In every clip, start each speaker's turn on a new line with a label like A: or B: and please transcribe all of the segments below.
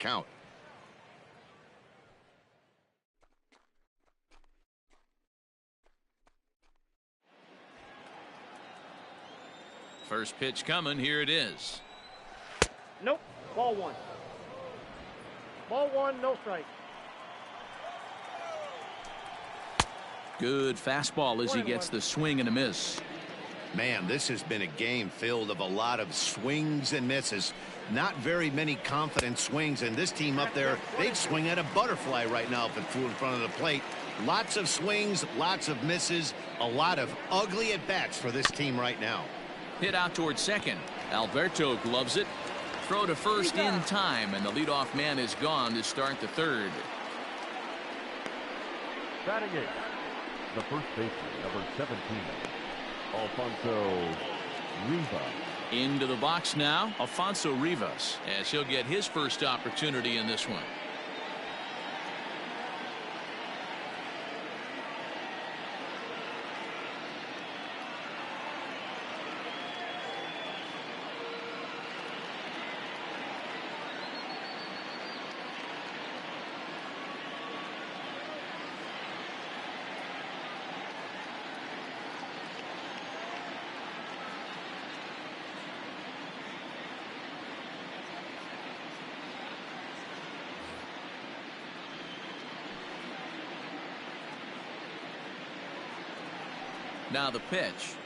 A: count.
B: First pitch coming. Here it is.
C: Nope. Ball one. Ball one, no strike.
B: Good fastball as he gets the swing and a miss.
A: Man, this has been a game filled of a lot of swings and misses. Not very many confident swings, and this team up there, they'd swing at a butterfly right now if it flew in front of the plate. Lots of swings, lots of misses, a lot of ugly at-bats for this team right now.
B: Hit out towards second. Alberto gloves it. Throw to first in time, and the leadoff man is gone to start the third.
D: Batting eighth, the first baseman, number 17, Alfonso Rivas.
B: Into the box now, Alfonso Rivas, as he'll get his first opportunity in this one. Now the pitch.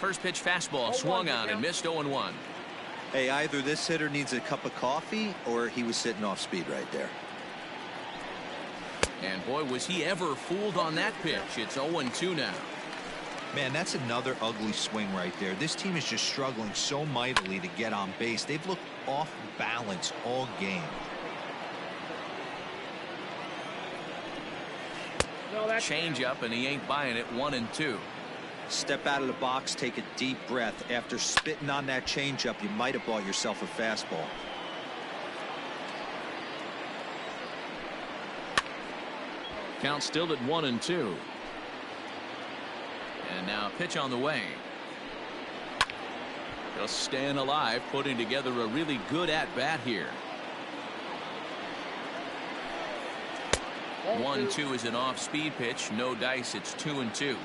B: First pitch fastball swung on and missed 0-1.
E: Hey, either this hitter needs a cup of coffee or he was sitting off speed right there.
B: And boy, was he ever fooled on that pitch. It's 0-2 now.
E: Man, that's another ugly swing right there. This team is just struggling so mightily to get on base. They've looked off balance all game.
B: Change up, and he ain't buying it. 1-2.
E: Step out of the box, take a deep breath. After spitting on that changeup, you might have bought yourself a fastball.
B: Count still at 1-2. And now a pitch on the way. Just staying alive, putting together a really good at-bat here. 1-2 is an off-speed pitch. No dice. It's 2-2.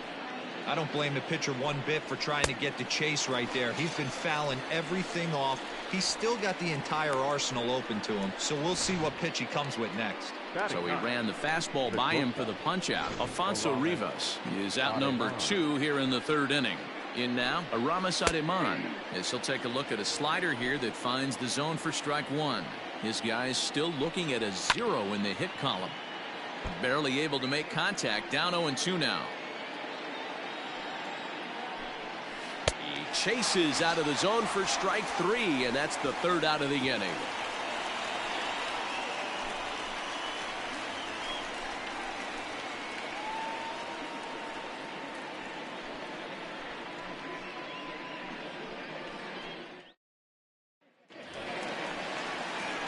E: I don't blame the pitcher one bit for trying to get the chase right there. He's been fouling everything off. He's still got the entire arsenal open to him. So we'll see what pitch he comes with next.
B: So he ran the fastball by him for the punch-out. Alfonso Rivas is out number 2 here in the third inning. In now, Aramis Ademan, as he'll take a look at a slider here that finds the zone for strike one. His guy's still looking at a 0 in the hit column. Barely able to make contact. Down 0-2 now. He chases out of the zone for strike 3, and that's the third out of the inning.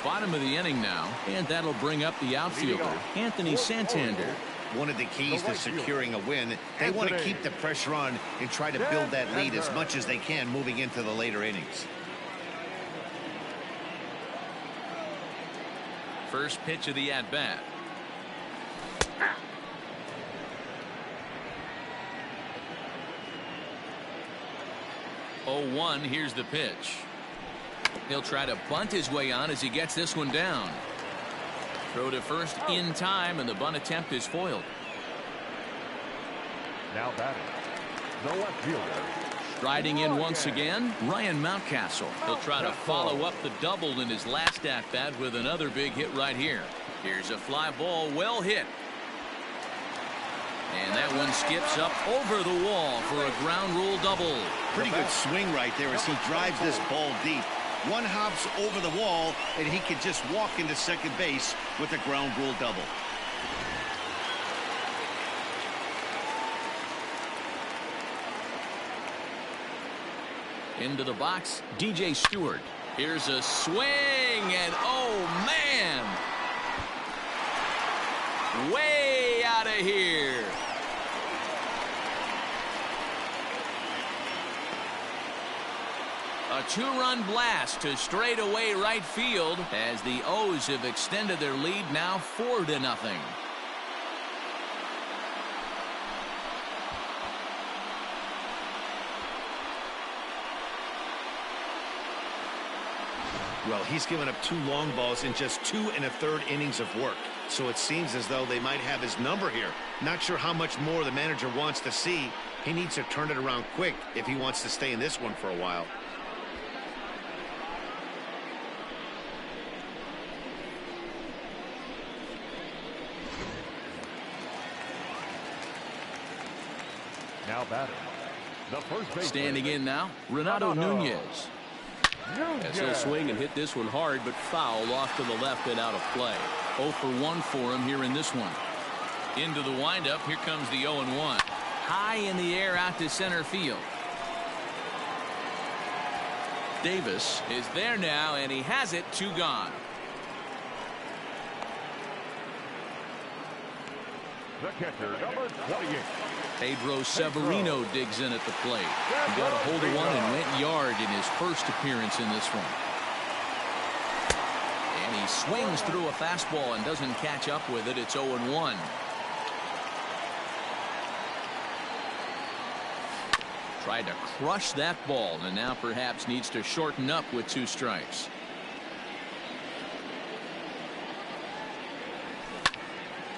B: Bottom of the inning now, and that'll bring up the outfielder, Anthony Santander.
A: One of the keys to securing a win, they want to keep the pressure on and try to build that lead as much as they can moving into the later innings.
B: First pitch of the at-bat. Oh, 1, here's the pitch. He'll try to bunt his way on as he gets this one down. Throw to first in time, and the bunt attempt is foiled.
D: Now batting, the left fielder.
B: Striding in once again, Ryan Mountcastle. He'll try to follow up the double in his last at-bat with another big hit right here. Here's a fly ball, well hit. And that one skips up over the wall for a ground rule double.
A: Pretty good swing right there as he drives this ball deep. One hops over the wall, and he can just walk into second base with a ground rule double.
B: Into the box, DJ Stewart. Here's a swing, and oh man! Way out of here. A two-run blast to straightaway right field as the O's have extended their lead now 4-0.
A: Well, he's given up 2 long balls in just 2 1/3 innings of work. So it seems as though they might have his number here. Not sure how much more the manager wants to see. He needs to turn it around quick if he wants to stay in this one for a while.
D: Now batting. The first baseman.
B: Standing in now, Renato Nunez.
F: As he'll swing and hit this one hard, but foul off to the left and out of play.
B: 0 for 1 for him here in this one. Into the windup. Here comes the 0-1. High in the air out to center field. Davis is there now, and he has it. 2 gone.
D: The catcher, number 28.
B: Pedro Severino digs in at the plate. He got a hold of one and went yard in his first appearance in this one. And he swings through a fastball and doesn't catch up with it. It's 0-1. Tried to crush that ball and now perhaps needs to shorten up with 2 strikes.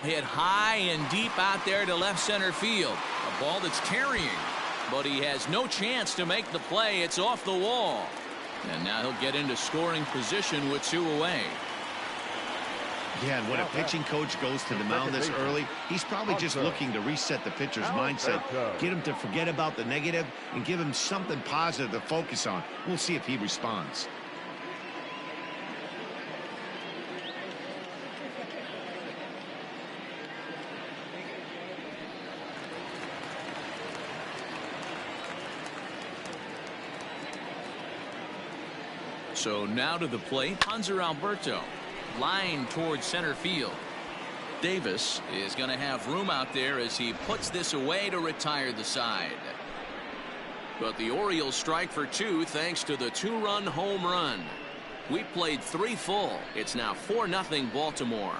B: Hit high and deep out there to left center field. A ball that's carrying, but he has no chance to make the play. It's off the wall. And now he'll get into scoring position with 2 away.
A: Yeah, and when a pitching coach goes to the mound this early, he's probably just looking to reset the pitcher's mindset, get him to forget about the negative, and give him something positive to focus on. We'll see if he responds.
B: So now to the plate, Hanser Alberto. Line towards center field. Davis is going to have room out there as he puts this away to retire the side. But the Orioles strike for 2 thanks to the 2-run home run. We played 3 full. It's now 4-0 Baltimore.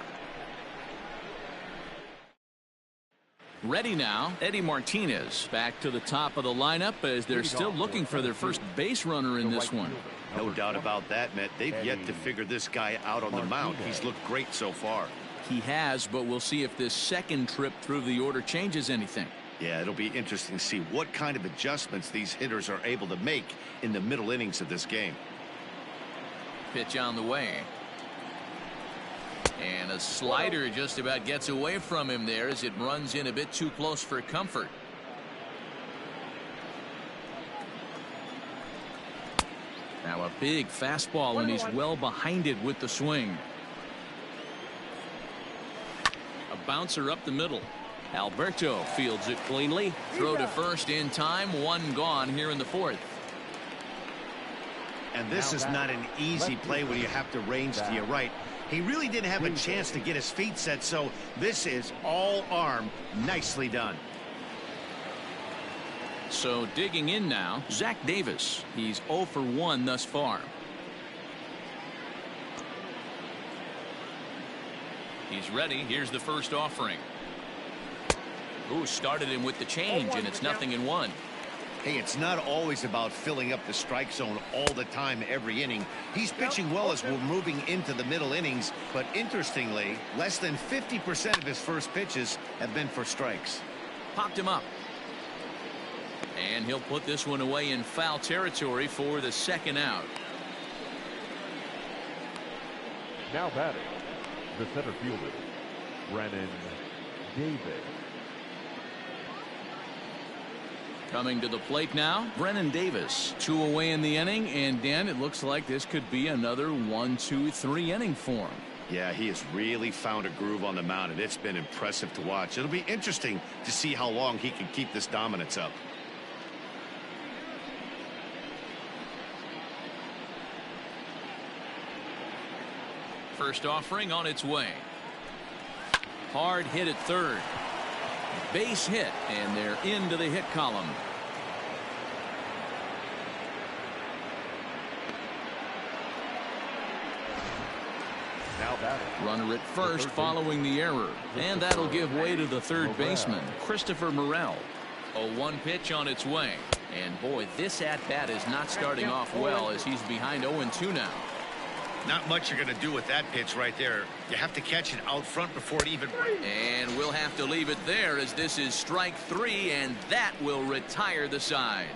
B: Ready now, Eddie Martinez back to the top of the lineup as they're still looking for their first base runner in this one.
A: No doubt about that, Matt. They've yet to figure this guy out on the mound. He's looked great so far.
B: He has, but we'll see if this second trip through the order changes anything.
A: Yeah, it'll be interesting to see what kind of adjustments these hitters are able to make in the middle innings of this game.
B: Pitch on the way. And a slider just about gets away from him there as it runs in a bit too close for comfort. Now a big fastball, and he's well behind it with the swing. A bouncer up the middle. Alberto fields it cleanly. Throw to first in time. 1 gone here in the 4th.
A: And this is not an easy play when you have to range to your right. He really didn't have a chance to get his feet set, so this is all arm. Nicely done.
B: So digging in now, Zach Davis. He's 0 for 1 thus far. He's ready. Here's the first offering. Ooh, started him with the change, and it's 0-1.
A: Hey, it's not always about filling up the strike zone all the time every inning. He's pitching well as we're moving into the middle innings, but interestingly, less than 50% of his first pitches have been for strikes.
B: Popped him up. And he'll put this one away in foul territory for the 2nd out.
D: Now batting, the center fielder, Brennan Davis.
B: Coming to the plate now, Brennan Davis. 2 away in the inning, and Dan, it looks like this could be another 1-2-3 inning for him.
A: Yeah, he has really found a groove on the mound, and it's been impressive to watch. It'll be interesting to see how long he can keep this dominance up.
B: First offering on its way. Hard hit at third. Base hit, and they're into the hit column. Runner at first following the error. And that'll give way to the third baseman, Christopher Morel. A 1 pitch on its way. And boy, this at-bat is not starting off well as he's behind 0-2 now.
A: Not much you're going to do with that pitch right there. You have to catch it out front before it even...
B: And we'll have to leave it there as this is strike 3, and that will retire the side.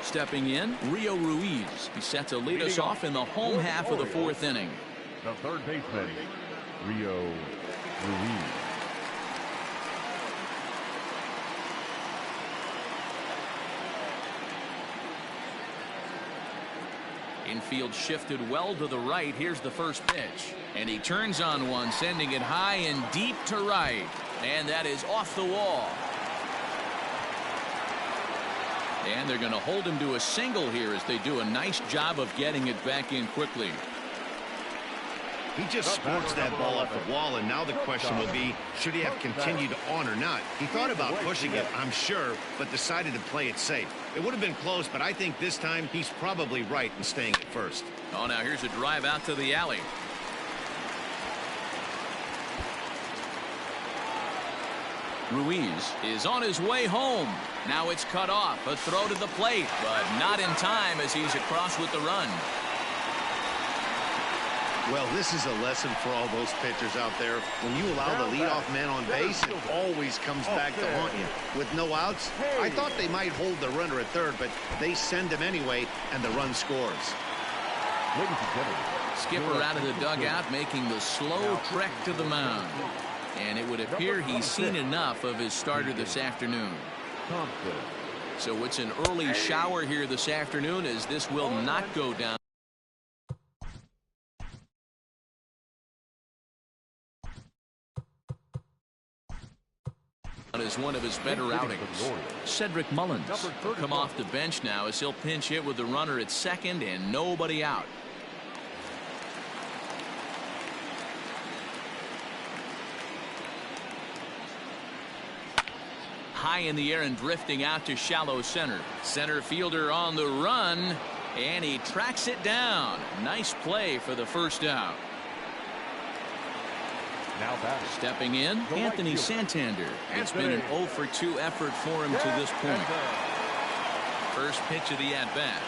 B: Stepping in, Rio Ruiz. He's set to lead us off in the home half of the 4th inning.
D: The third baseman, Rio Ruiz.
B: Infield shifted well to the right. Here's the first pitch. And he turns on one, sending it high and deep to right. And that is off the wall. And they're going to hold him to a single here as they do a nice job of getting it back in quickly.
A: He just sports that ball off the wall, and now the question will be, should he have continued on or not? He thought about pushing it, I'm sure, but decided to play it safe. It would have been close, but I think this time he's probably right in staying at first.
B: Oh, now here's a drive out to the alley. Ruiz is on his way home. Now it's cut off. A throw to the plate, but not in time as he's across with the run.
A: Well, this is a lesson for all those pitchers out there. When you allow the leadoff man on base, it always comes back to haunt you. With no outs, I thought they might hold the runner at third, but they send him anyway, and the run scores.
D: Ladies and gentlemen,
B: Skipper out of the dugout making the slow trek to the mound. And it would appear he's seen enough of his starter this afternoon. So it's an early shower here this afternoon as this will not go down as one of his better outings. Cedric Mullins will come off the bench now as he'll pinch hit with the runner at second and nobody out. High in the air and drifting out to shallow center. Center fielder on the run, and he tracks it down. Nice play for the first out.
D: now batting.
B: Stepping in, Anthony Santander. It's been an 0 for 2 effort for him to this point. First pitch of the at-bat.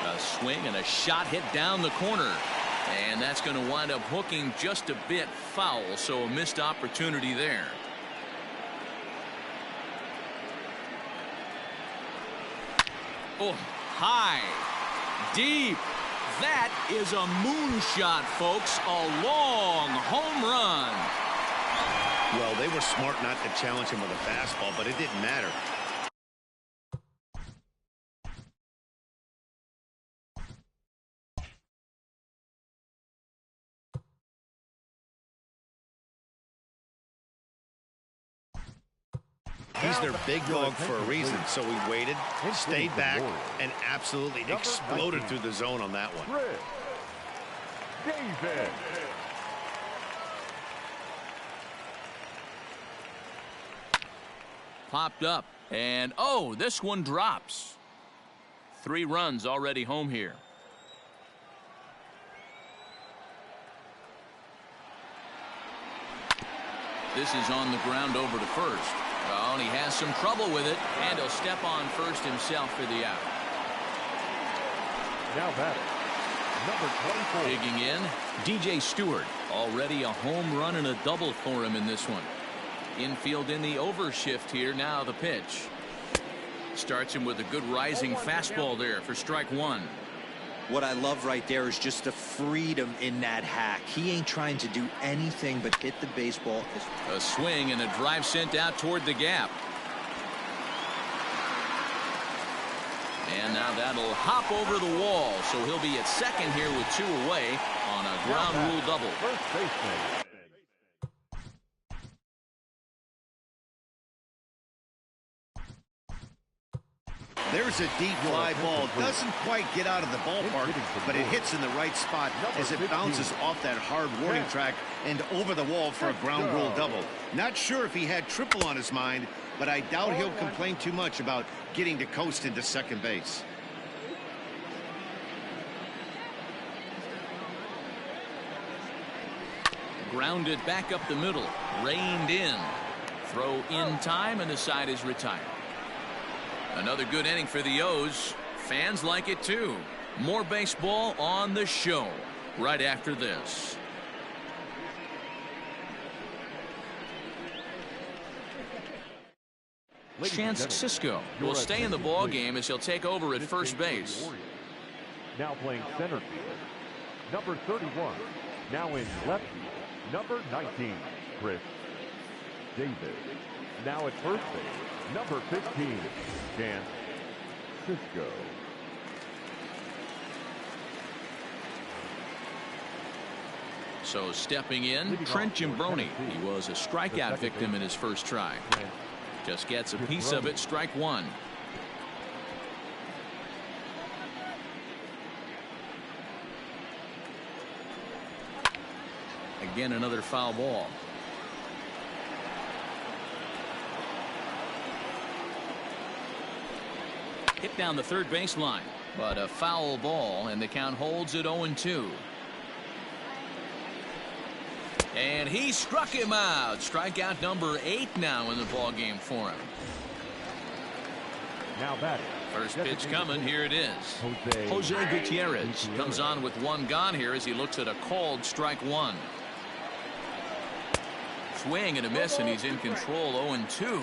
B: A swing and a shot hit down the corner. And that's going to wind up hooking just a bit foul, so a missed opportunity there. Oh, high, deep. That is a moonshot, folks. A long home run.
A: Well, they were smart not to challenge him with a fastball, but it didn't matter. He's their big dog for a reason, so he waited, stayed back, and absolutely exploded through the zone on that one.
D: David.
B: Popped up, and oh, this one drops. 3 runs already home here. This is on the ground over to first. Oh, and he has some trouble with it, and he'll step on first himself for the out.
D: Now batting, number 24.
B: Digging in, DJ Stewart. Already a home run and a double for him in this one. Infield in the overshift here. Now the pitch. Starts him with a good rising fastball there for strike 1.
G: What I love right there is just the freedom in that hack. He ain't trying to do anything but hit the baseball.
B: A swing and a drive sent out toward the gap. And now that'll hop over the wall, so he'll be at second here with 2 away on a ground rule double.
D: First baseman.
A: There's a deep fly ball. Doesn't quite get out of the ballpark, but it hits in the right spot as it bounces off that hard warning track and over the wall for a ground rule double. Not sure if he had triple on his mind, but I doubt he'll complain too much about getting to coast into second base.
B: Grounded back up the middle. Reined in. Throw in time, and the side is retired. Another good inning for the O's. Fans like it too. More baseball on the show right after this. Chance Sisco will stay in the ball game as he'll take over at first base.
D: Now playing center field, number 31. Now in left field, number 19, Chris Davis. Now at first base, number 15, Chance Sisco.
B: So stepping in, Trent Gimbroni. He was a strikeout victim in his first try. Just gets a piece of it, strike one. Again, another foul ball. Hit down the third baseline, but a foul ball, and the count holds at 0-2. And he struck him out. Strikeout number 8 now in the ball game for him.
D: Now batting.
B: First pitch coming. Here it is. Jose Gutierrez comes on with one gone here as he looks at a called strike one. Swing and a miss, and he's in control. 0-2.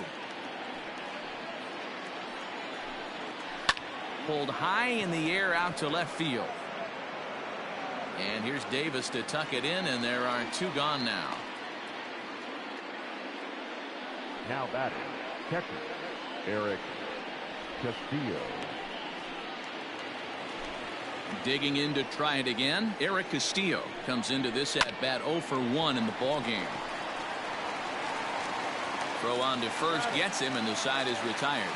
B: Pulled high in the air out to left field. And here's Davis to tuck it in, and there are 2 gone now.
D: Now batting, catcher, Eric Castillo.
B: Digging in to try it again. Eric Castillo comes into this at bat 0 for 1 in the ball game. Throw on to first, gets him, and the side is retired.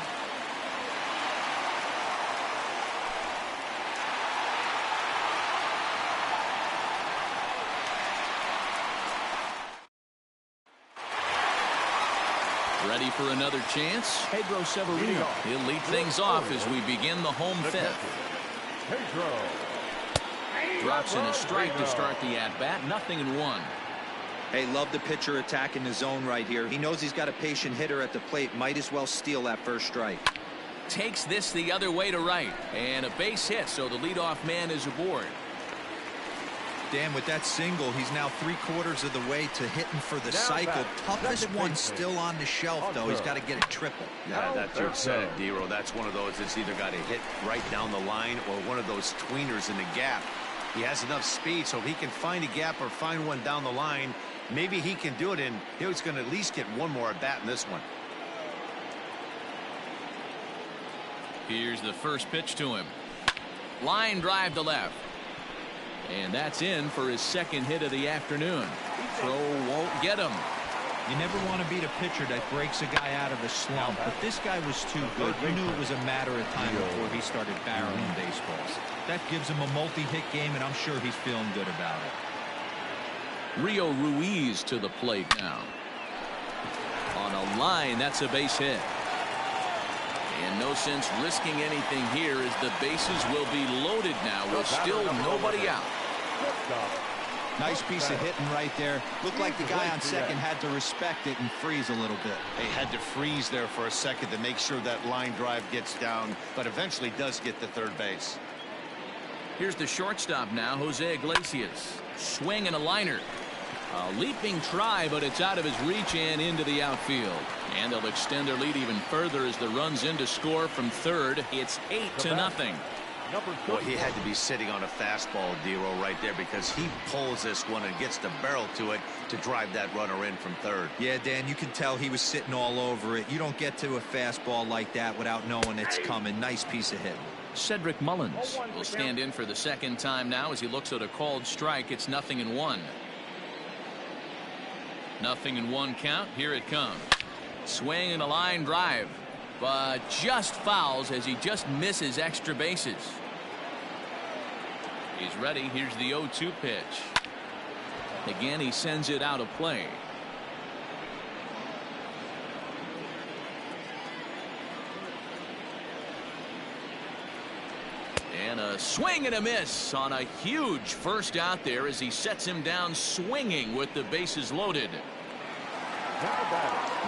B: Ready for another chance? Pedro Severino. He'll lead things off as we begin the home fifth. Drops in a strike to start the at-bat. 0-1.
G: Hey, love the pitcher attacking the zone right here. He knows he's got a patient hitter at the plate. Might as well steal that first strike.
B: Takes this the other way to right. And a base hit, so the leadoff man is aboard.
E: Dan, with that single, he's now 3/4 of the way to hitting for the cycle. Toughest one still on the shelf, though. He's got to get a triple.
A: Yeah, that's what you said, D-Row. That's one of those that's either got to hit right down the line or one of those tweeners in the gap. He has enough speed, so if he can find a gap or find one down the line, maybe he can do it, and he's going to at least get one more at bat in this one.
B: Here's the first pitch to him. Line drive to left. And that's in for his second hit of the afternoon. Throw won't get him.
E: You never want to beat a pitcher that breaks a guy out of a slump, but this guy was too good. You knew it was a matter of time before he started barreling baseballs. That gives him a multi-hit game, and I'm sure he's feeling good about it.
B: Rio Ruiz to the plate now. On a line, that's a base hit. And no sense risking anything here as the bases will be loaded now with still nobody out.
G: Nice piece of hitting right there. Looked like the guy on second had to respect it and freeze a little bit.
A: They had to freeze there for a second to make sure that line drive gets down, but eventually does get to third base.
B: Here's the shortstop now, Jose Iglesias. Swing and a liner. A leaping try, but it's out of his reach and into the outfield. And they'll extend their lead even further as the runs in to score from third. It's 8-0.
A: Boy, he had to be sitting on a fastball, D-Row, right there, because he pulls this one and gets the barrel to it to drive that runner in from third.
E: Yeah, Dan, you can tell he was sitting all over it. You don't get to a fastball like that without knowing it's coming. Nice piece of hitting.
B: Cedric Mullins will stand in for the second time now as he looks at a called strike. It's 0-1. 0-1 count. Here it comes. Swing and a line drive. but just fouls as he just misses extra bases. He's ready. Here's the 0-2 pitch. Again, he sends it out of play. And a swing and a miss on a huge first out there as he sets him down swinging with the bases loaded.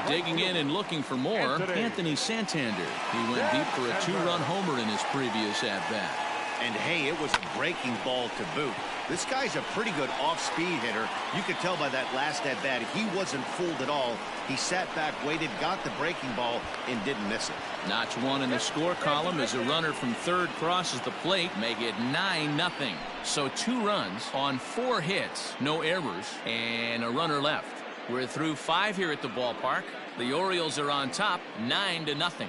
B: Digging in and looking for more, Anthony Santander. He went deep for a 2-run homer in his previous at-bat.
A: And hey, it was a breaking ball to boot. This guy's a pretty good off-speed hitter. You could tell by that last at-bat he wasn't fooled at all. He sat back, waited, got the breaking ball, and didn't miss it.
B: Notch one in the score column as a runner from third crosses the plate, make it 9-0. So 2 runs on 4 hits, no errors, and a runner left. We're through 5 here at the ballpark. The Orioles are on top, 9-0.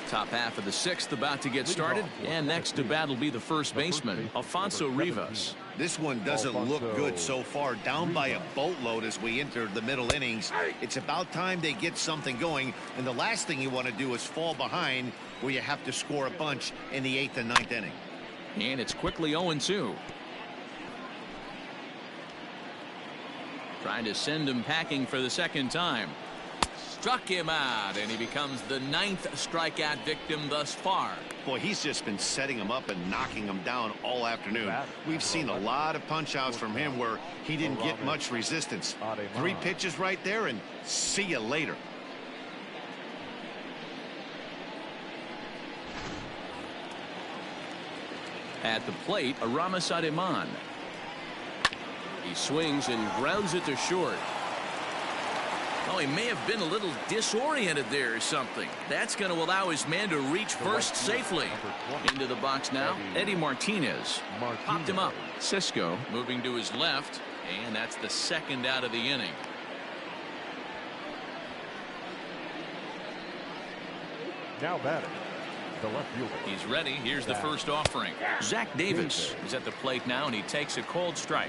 B: Top half of the 6th about to get started, and next to bat will be the first baseman, Alfonso Rivas.
A: This one doesn't look good so far, down by a boatload as we enter the middle innings. It's about time they get something going, and the last thing you want to do is fall behind where you have to score a bunch in the 8th and 9th inning.
B: And it's quickly 0-2. Trying to send him packing for the second time. Struck him out, and he becomes the 9th strikeout victim thus far.
A: Boy, he's just been setting him up and knocking him down all afternoon. We've seen a lot of punch-outs from him where he didn't get much resistance. 3 pitches right there, and see you later.
B: At the plate, Aramis Ademan.
F: He swings and grounds it to short.
B: Oh, he may have been a little disoriented there or something. That's going to allow his man to reach first safely. Into the box now, Eddie Martinez. Popped him up. Cisco moving to his left, and that's the 2nd out of the inning.
D: Now batting, the left fielder.
B: He's ready. Here's the first offering. Zach Davis is at the plate now, and he takes a cold strike.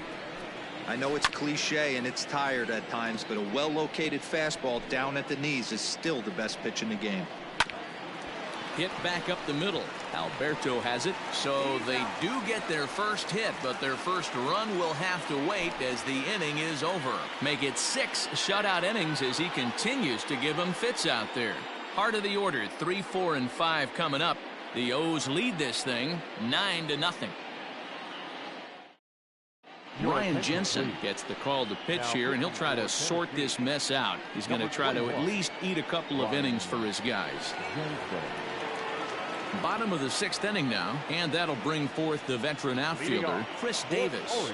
G: I know it's cliche and it's tired at times, but a well-located fastball down at the knees is still the best pitch in the game.
B: Hit back up the middle. Alberto has it, so they do get their first hit, but their first run will have to wait as the inning is over. Make it 6 shutout innings as he continues to give them fits out there. Heart of the order, 3, 4, and 5 coming up. The O's lead this thing 9-0. Ryan Jensen gets the call to pitch here, and he'll try to sort this mess out. He's going to try to at least eat a couple of innings for his guys. Bottom of the 6th inning now, and that'll bring forth the veteran outfielder, Chris Davis.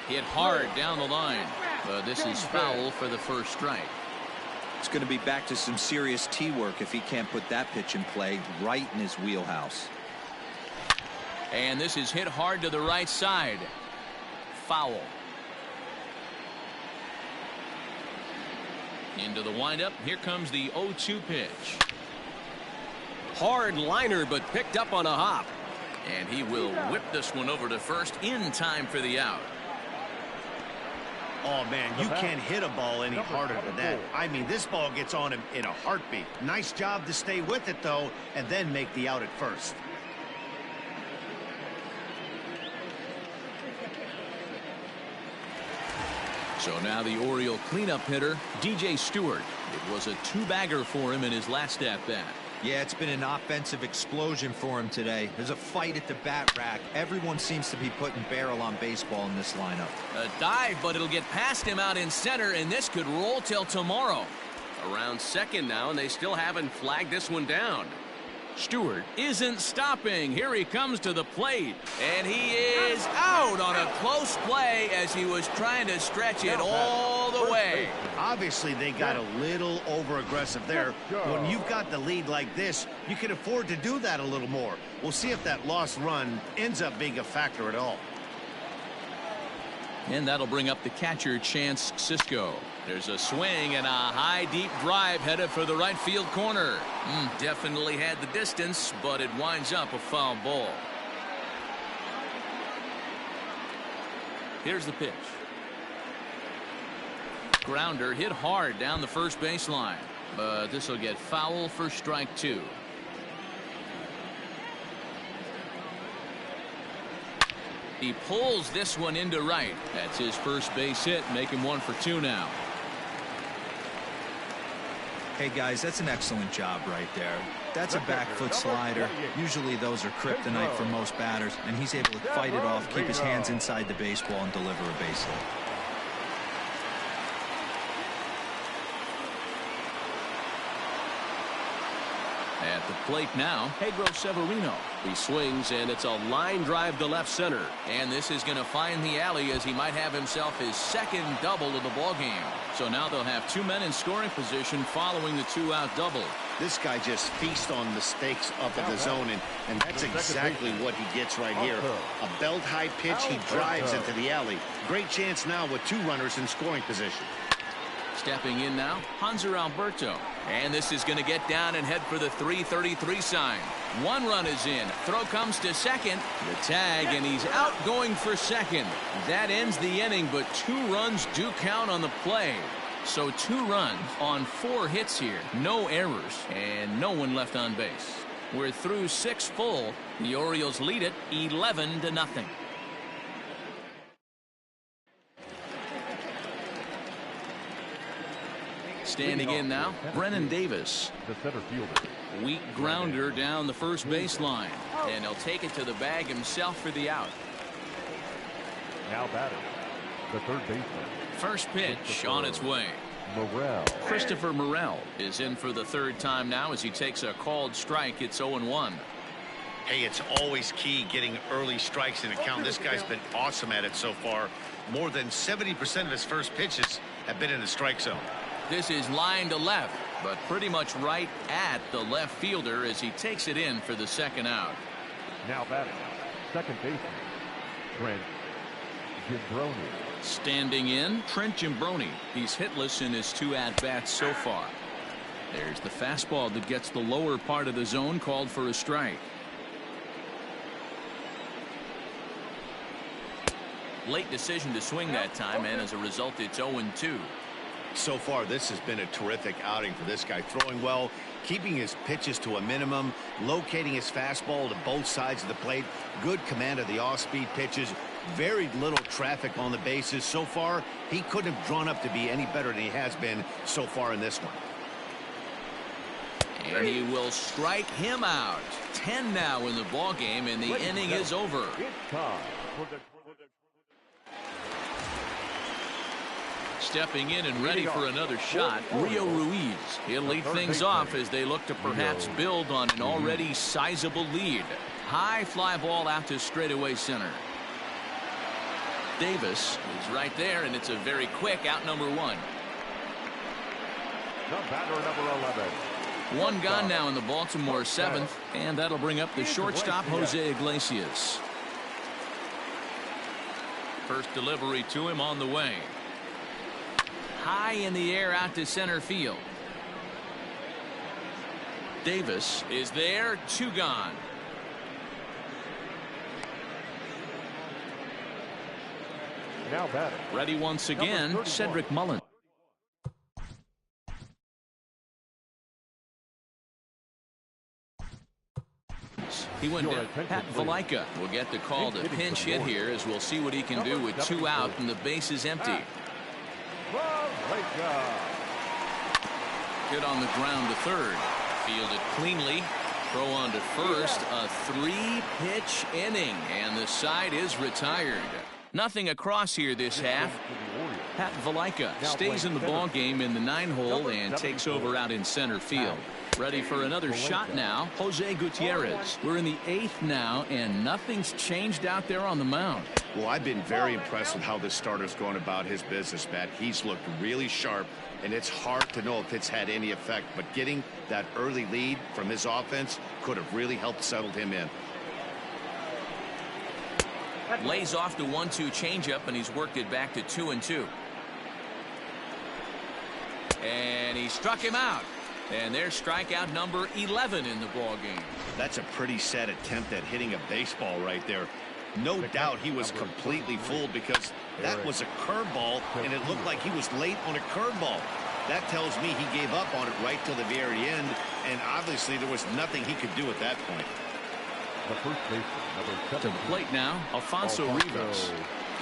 B: Hit hard down the line, but this is foul for the first strike.
G: It's going to be back to some serious tee work if he can't put that pitch in play right in his wheelhouse.
B: And this is hit hard to the right side. Foul. Into the windup. Here comes the 0-2 pitch.
F: Hard liner, but picked up on a hop.
B: And he will whip this one over to first in time for the out.
A: Oh, man, you can't hit a ball any harder than that. I mean, this ball gets on him in a heartbeat. Nice job to stay with it, though, and then make the out at first.
B: So now the Oriole cleanup hitter, DJ Stewart. It was a 2-bagger for him in his last at-bat.
G: Yeah, it's been an offensive explosion for him today. There's a fight at the bat rack. Everyone seems to be putting barrel on baseball in this lineup.
B: A dive, but it'll get past him out in center, and this could roll till tomorrow.
F: Around second now, and they still haven't flagged this one down.
B: Stewart isn't stopping. Here he comes to the plate, and he is out on a close play as he was trying to stretch it all the way.
A: Obviously, they got a little over-aggressive there. When you've got the lead like this, you can afford to do that a little more. We'll see if that lost run ends up being a factor at all.
B: And that'll bring up the catcher, Chance Cisco. There's a swing and a high, deep drive headed for the right field corner. Definitely had the distance, but it winds up a foul ball. Here's the pitch. grounder hit hard down the first baseline, but this will get foul for strike 2. He pulls this one into right. That's his first base hit, making 1 for 2 now.
G: Hey guys, that's an excellent job right there. That's a back foot slider. Usually those are kryptonite for most batters, and he's able to fight it off, keep his hands inside the baseball, and deliver a base hit.
B: At the plate now, Pedro Severino.
F: He swings, and it's a line drive to left center.
B: And this is going to find the alley as he might have himself his second double of the ballgame. So now they'll have 2 men in scoring position following the 2-out double.
A: This guy just feasts on mistakes up at the zone, and that's exactly what he gets right here. A belt-high pitch, he drives into the alley. Great chance now with 2 runners in scoring position.
B: Stepping in now, Hanser Alberto. And this is going to get down and head for the 333 sign. 1 run is in. Throw comes to second. The tag, and he's out going for second. That ends the inning, but 2 runs do count on the play. So 2 runs on 4 hits here. No errors, and no one left on base. We're through 6 full. The Orioles lead it 11-0. Standing in now, Brennan Davis.
D: The center fielder.
B: Weak grounder down the first baseline, and he'll take it to the bag himself for the out.
D: Now batting, the third baseman.
B: First pitch on its way.
D: Morel.
B: Christopher Morel is in for the 3rd time now as he takes a called strike. It's 0-1.
A: Hey, it's always key getting early strikes in a count. This guy's been awesome at it so far. More than 70% of his first pitches have been in the strike zone.
B: This is line to left, but pretty much right at the left fielder as he takes it in for the 2nd out.
D: Now batting, second baseman, Trent Gimbroni.
B: Standing in, Trent Gimbroni. He's hitless in his 2 at-bats so far. There's the fastball that gets the lower part of the zone, called for a strike. Late decision to swing that time, and as a result, it's 0-2.
A: So far, this has been a terrific outing for this guy. Throwing well, keeping his pitches to a minimum, locating his fastball to both sides of the plate. Good command of the off-speed pitches. Very little traffic on the bases. So far, he couldn't have drawn up to be any better than he has been so far in this one.
B: And he will strike him out. 10 now in the ball game, and the inning is over.
D: It's time for the
B: Stepping in and ready for another shot, Rio Ruiz. He'll lead things off as they look to perhaps build on an already sizable lead. High fly ball out to straightaway center. Davis is right there, and it's a very quick out, number 1.
D: The batter, number 11.
B: 1 gone now in the Baltimore 7th, and that'll bring up the shortstop, Jose Iglesias. First delivery to him on the way. High in the air out to center field. Davis is there, 2 gone.
D: Now batting.
B: Ready once again, Cedric Mullins. He went down. Pat Valaika will get the call to pinch hit here, as we'll see what he can do with 2 out and the base is empty. Good on the ground to third. Fielded cleanly. Throw on to first. A 3-pitch inning, and the side is retired. Nothing across here this half. Pat Valaika stays in the ball game in the 9-hole and takes over out in center field. Ready for another shot now, Jose Gutierrez. We're in the 8th now, and nothing's changed out there on the mound.
A: Well, I've been very impressed with how this starter's going about his business, Matt. He's looked really sharp, and it's hard to know if it's had any effect, but getting that early lead from his offense could have really helped settle him in.
B: Lays off the 1-2 changeup, and he's worked it back to 2-2. And he struck him out. And there's strikeout number 11 in the ball game.
A: That's a pretty sad attempt at hitting a baseball right there. No doubt he was completely fooled because that was a curveball, and it looked like he was late on a curveball. That tells me he gave up on it right till the very end, and obviously there was nothing he could do at that point.
D: The first baseman, number 7.
B: To the plate now, Alfonso Rivas.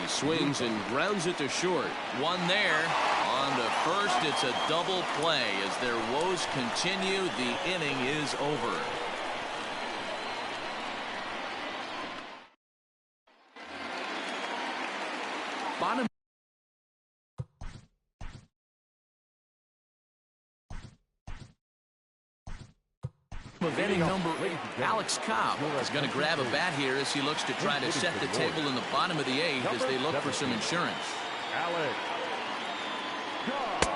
B: He swings and grounds it to short. One there. On to first, it's a double play. As their woes continue, the inning is over. Bottom of inning number 8, Alex Cobb is going to grab a bat here as he looks to try to set the table in the bottom of the 8th as they look for some insurance.
D: Alex Cobb.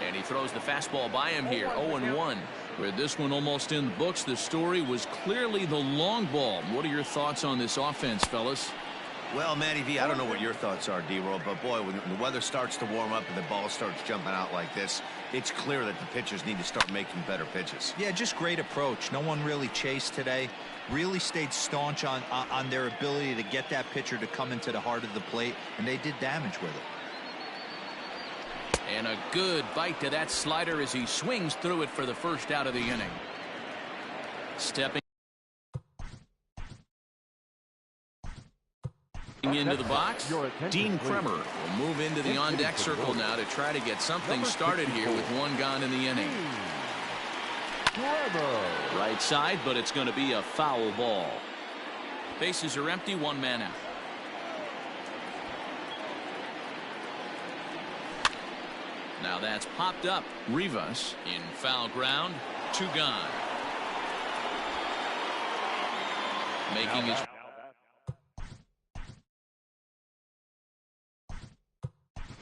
B: And he throws the fastball by him here, 0-1. With this one almost in the books, the story was clearly the long ball. What are your thoughts on this offense, fellas?
A: Well, Matty V, I don't know what your thoughts are, D-Roll, but boy, when the weather starts to warm up and the ball starts jumping out like this, it's clear that the pitchers need to start making better pitches.
G: Yeah, just great approach. No one really chased today. Really stayed staunch on their ability to get that pitcher to come into the heart of the plate, and they did damage with it.
B: And a good bite to that slider as he swings through it for the first out of the inning. Stepping into the box, Dean Kremer will move into the on-deck circle now to try to get something started here with one gone in the inning. Right side, but it's going to be a foul ball. Bases are empty, one man out. Now that's popped up. Rivas in foul ground, 2 gone. Making his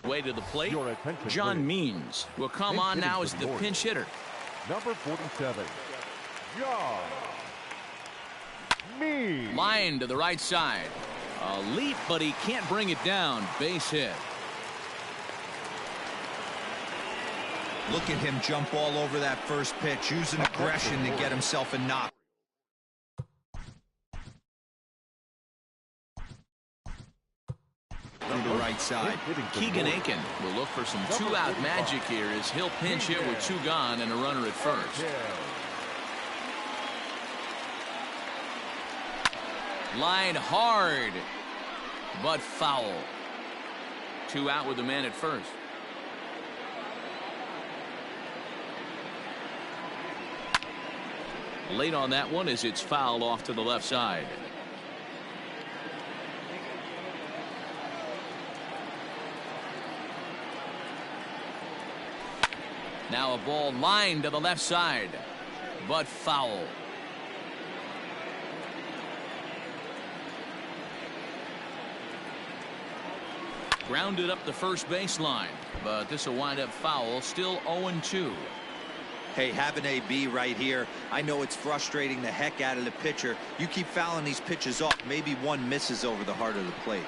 B: way to the plate, John Means will come on now as the pinch hitter.
D: Number 47, John Means.
B: Line to the right side. A leap, but he can't bring it down. Base hit.
G: Look at him jump all over that first pitch, using aggression to get himself a knock. To the right side.
B: Keegan Aiken will look for some 2-out magic here as he'll pinch hit with 2 gone and a runner at first. Line hard, but foul. 2 out with the man at first. Late on that one as it's fouled off to the left side. Now a ball lined to the left side, but foul. Grounded up the first baseline, but this will wind up foul. Still 0-2.
G: Hey, have an AB right here. I know it's frustrating the heck out of the pitcher. You keep fouling these pitches off. Maybe one misses over the heart of the plate.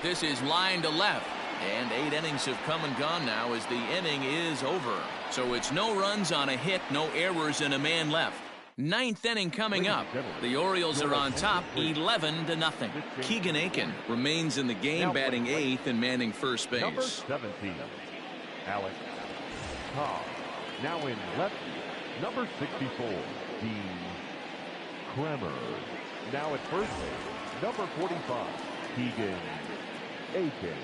B: This is line to left. And 8 innings have come and gone now as the inning is over. So it's no runs on a hit, no errors, and a man left. 9th inning coming up. The Orioles are on top 11-0. Keegan Aiken remains in the game, batting 8th and manning first base.
D: Number 17, Alex Cobb. Now in left field, number 64, Dean Kremer. Now at first base, number 45, Keegan Aiken.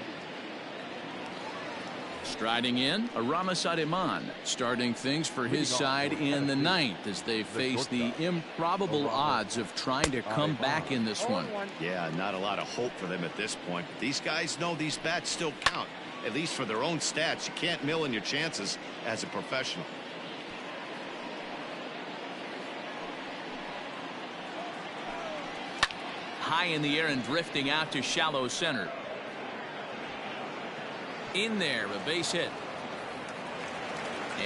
B: Striding in, Aramis Ademan, starting things for his side in the 9th as they face the improbable odds of trying to come back in this one.
A: Yeah, not a lot of hope for them at this point. But these guys know these bats still count, at least for their own stats. You can't mill in your chances as a professional.
B: High in the air and drifting out to shallow center. In there, a base hit.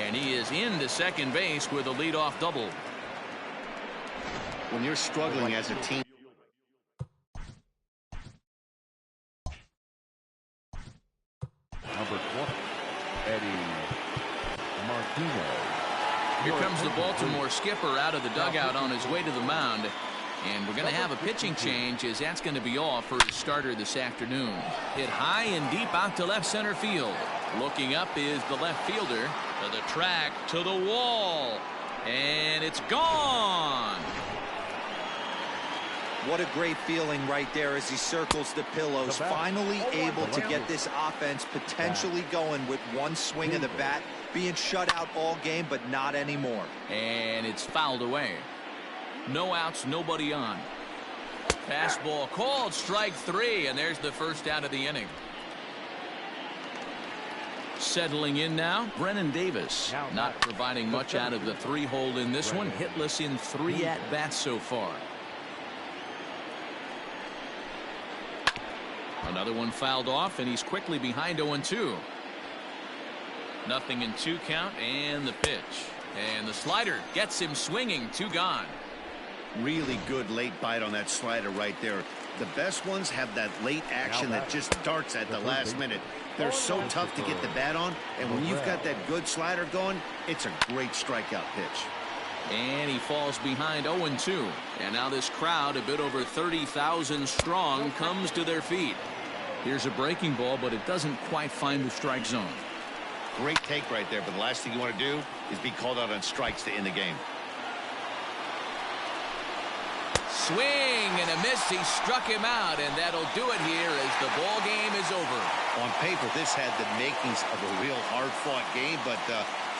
B: And he is into second base with a leadoff double.
A: When you're struggling as a team.
D: Number 20, Eddie Martinez.
B: Here comes the Baltimore skipper out of the dugout on his way to the mound. And we're going to have a pitching change, as that's going to be all for his starter this afternoon. Hit high and deep out to left center field. Looking up is the left fielder. To the track, to the wall. And it's gone.
G: What a great feeling right there as he circles the pillows. Finally able to get this offense potentially going with one swing of the bat. Being shut out all game, but not anymore.
B: And it's fouled away. No outs, nobody on. Fastball called, strike 3, and there's the first out of the inning. Settling in now, Brennan Davis. Not providing much out of the 3-hole in this one. Hitless in 3 at-bats so far. Another one fouled off, and he's quickly behind 0-2. Nothing in 2 count, and the pitch. And the slider gets him swinging. 2 gone.
A: Really good late bite on that slider right there. The best ones have that late action that just darts at the last minute. They're so tough to get the bat on, and when you've got that good slider going, it's a great strikeout pitch.
B: And he falls behind 0-2. And now this crowd, a bit over 30,000 strong, comes to their feet. Here's a breaking ball, but it doesn't quite find the strike zone.
A: Great take right there, but the last thing you want to do is be called out on strikes to end the game.
B: Swing and a miss. He struck him out, and that'll do it here as the ball game is over.
A: On paper, this had the makings of a real hard-fought game, but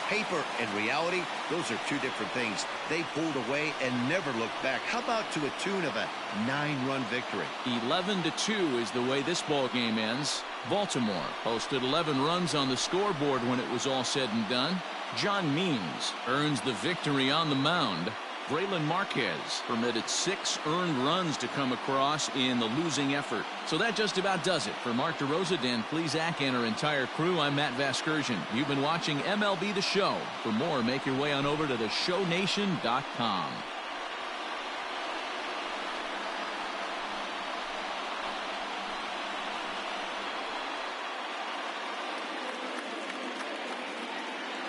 A: paper and reality, those are two different things. They pulled away and never looked back. How about to a tune of a 9-run victory?
B: 11-2 is the way this ball game ends. Baltimore posted 11 runs on the scoreboard when it was all said and done. John Means earns the victory on the mound. Braylon Marquez permitted 6 earned runs to come across in the losing effort. So that just about does it. For Mark DeRosa, Dan Plesac, and our entire crew, I'm Matt Vasgersian. You've been watching MLB The Show. For more, make your way on over to theshownation.com.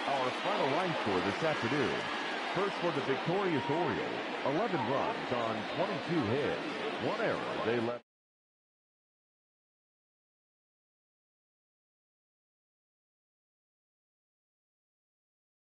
D: Our final line score this afternoon. First for the victorious Orioles, 11 runs on 22 hits. 1 error. They left.